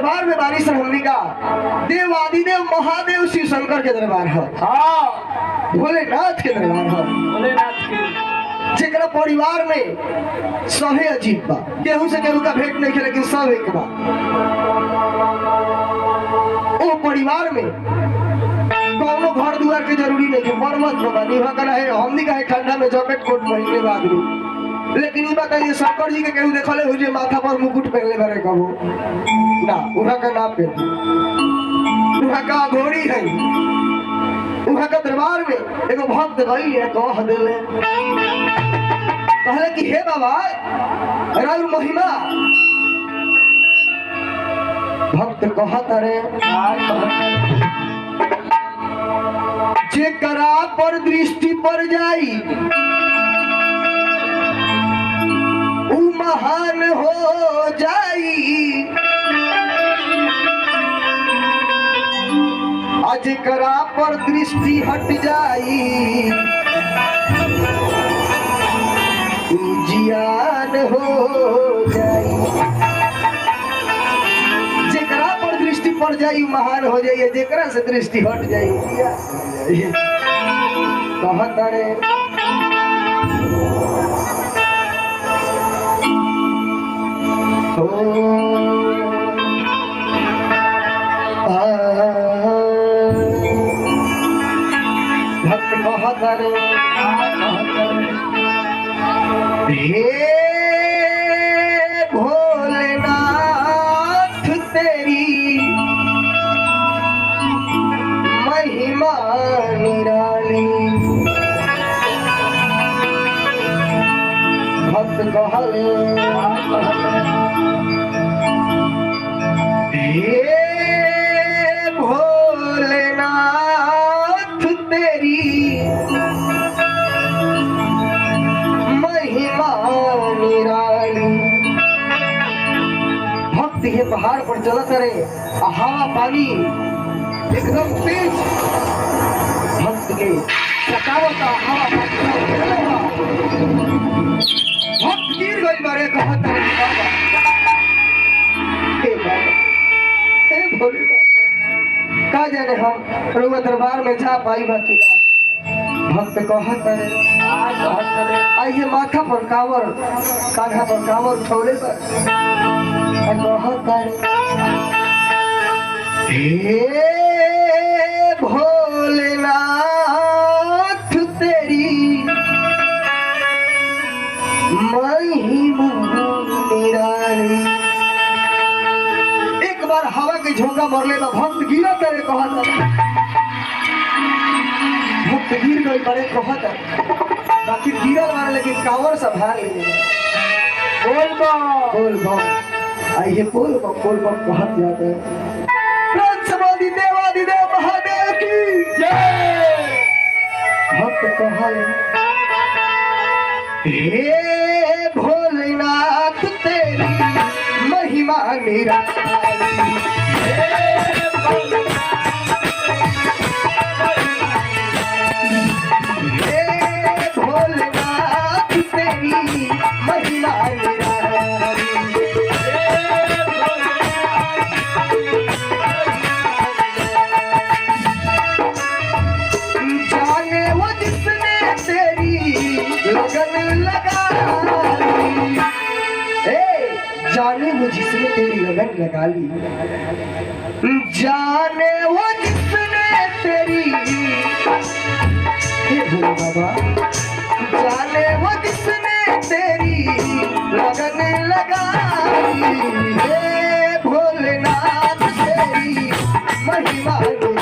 दरबार में बारिश अंबिका देव आदिदेव महादेव शिव शंकर के दरबार है। हाँ, भोलेनाथ के दरबार है। भोलेनाथ के जेकरा परिवार में सभी अजीब बा, केहू से केहू का भेंट नहीं है, लेकिन सब एक बा। वो परिवार में कौनो घर दुआर के जरूरी नहीं है, पर्वत बाबा निभा करा है। हमनी का है ठंडा में जैकेट कोट पहनले बा आदमी, लेकिन ये बताइए शंकर जी के केहू देखले हो जे माथा पर मुकुट पहनले बारे कबो ना, उहा का नाम पे उहा का घोड़ी है। उहा का दरबार में एगो भक्त गई है, कह देले कहले कि हे बाबा राउर महिमा। भक्त कहत रे जेकरा पर दृष्टि पर जाई महान हो जाई, आज करा पर दृष्टि हट जाई जियान हो जाई। जेकरा पर दृष्टि पड़ जाई महान हो जाई, जेकरा से दृष्टि हट जाई कहत रे भक्त कहत रे हे भोलेनाथ तेरी महिमा निराली। भक्त कहले हे भोलेनाथ तेरी महिमा निराली। भक्त ये पहाड़ पर चलत रहे, हवा पानी एकदम तेज भक्त के सतावता हवा भक्त गिर गई बारे कहत का जाने हम रउआ दरबार में जा पाई बाकी भक्त कहत आइए माथा पर कांवर कान्हा पर कांवर छोड़े पर कहत हे भोलेनाथ तेरी महिमा निराली। एक बार हवा के झोंका मरले तो भक्त गिरा करे कहत भक्त गिर गई बड़े कहत बाकी गिरल मारे लेकिन कांवर संभाल ले बोल बम आइए बोल बम कहत जाते समाधि देवादिदेव महादेव की जय। भक्त कहल हे भोलेनाथ तेरी महिमा निराली। हे भोलेनाथ तेरी महिमा निराली। लगन लगा जाने वो जिसने तेरी लगन लगा ली, जाने वो जिसने तेरी हे भोले बाबा जाने वो जिसने तेरी लगन लगा ली। हे भोलेनाथ तेरी महिमा निराली।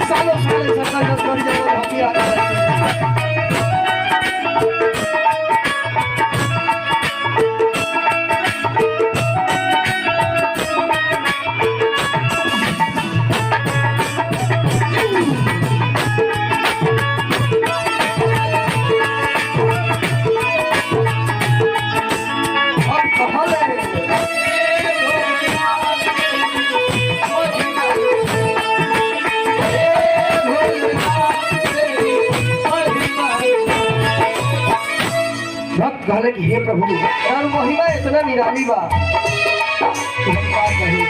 सालों सालों सरकार कहले कि हे प्रभु यार महिमा इतना निराली बा कि हम का कही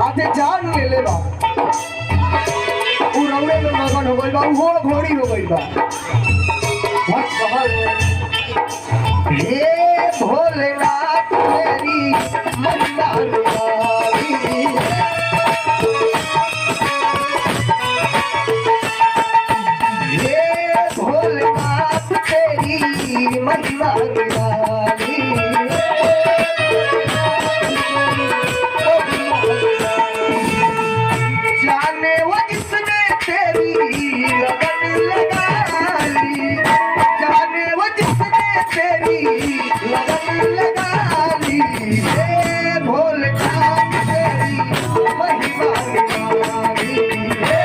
आधे जान ले ले बा उ रौड़े में मगन हो गइल बा वो घोड़ी हो गइल बा भक्त कहल हे भोलेनाथ तेरी महिमा निराली महिमा निराली जाने वो जिसने तेरी लगन लगा ली जाने वो जिसने तेरी लगन लगा ली हे भोलेनाथ तेरी महिमा निराली हे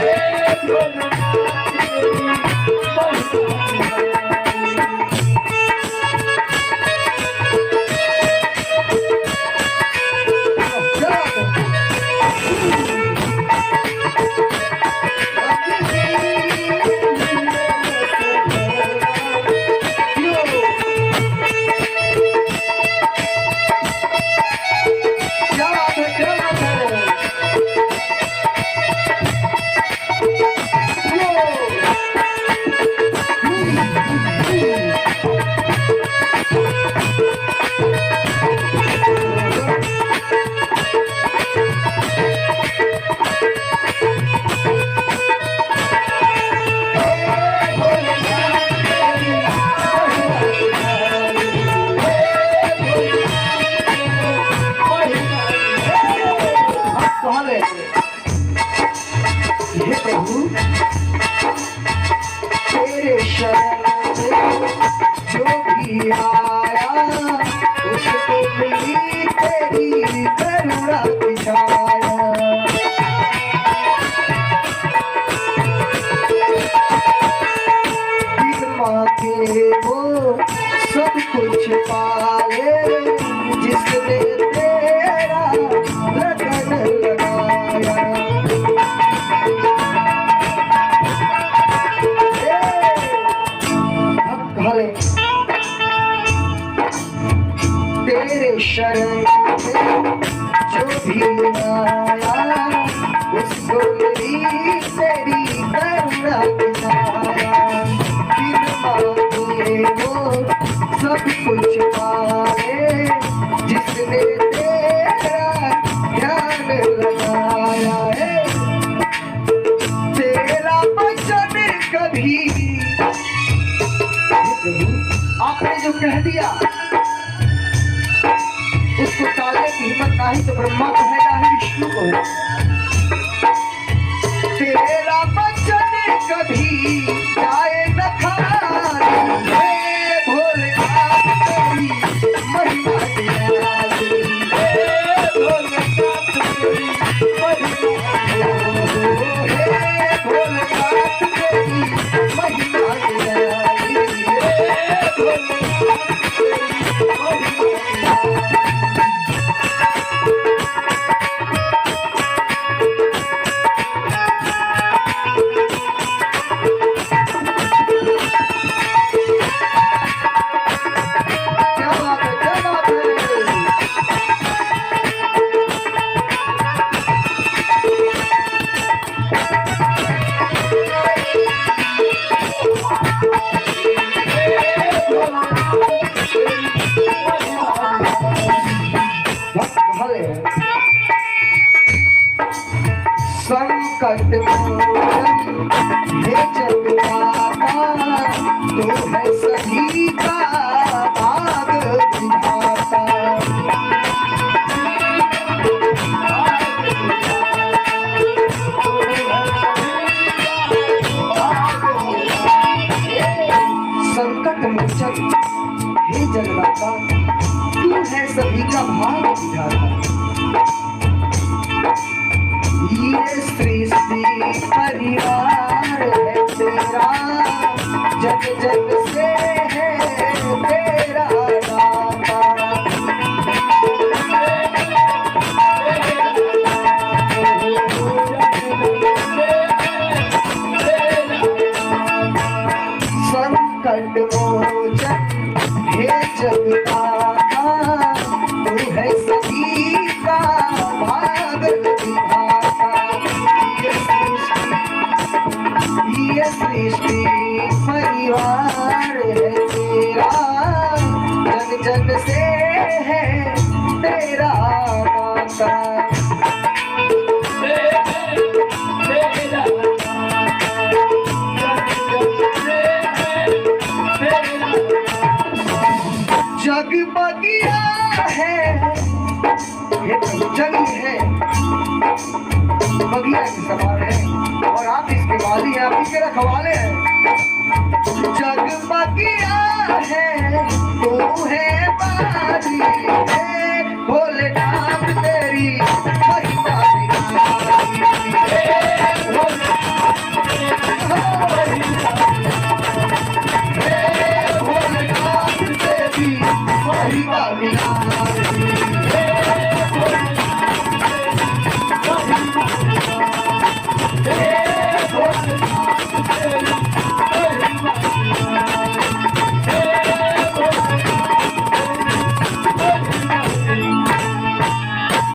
भोलेनाथ तेरी तेरे शरण जो भी आया उसको मिली तेरी करुणा की छाया बिन मांगे वो सब कुछ पाए जिसने तेरा लगन लगाया तेरे शरण में जो भी आया उसको मिली तेरी करुणा की छाया बिन मांगे वो सब कुछ पाए जिसने तेरा ध्यान लगाया है तेरा वचन कभी आपने जो कह दिया उसको टालने की हिम्मत ना ही तो ब्रह्मा को है ना ही विष्णु को है तेरा वचन कभी जाए न खाली हे भोलेनाथ तेरी महिमा निराली हे भोलेनाथ तेरी महिमा निराली हे भोलेनाथ तेरी महिमा निराली हे भोलेनाथ तेरी महिमा निराली संकट मोचन हे जगदाता तू है सभी का भाग विधाता संकट मोचन हे जगदाता तू है सभी का भाग विधाता ये सृष्टि परिवार है तेरा जग जग से है तेरा दाता संकट मोचन हे जन से है तेरा नाता। जग बगिया है, ये जग है, बगिया की सवार है और आप इसके वाली हैं, आप इसके रखवाले हैं। जग बगिया है, तू है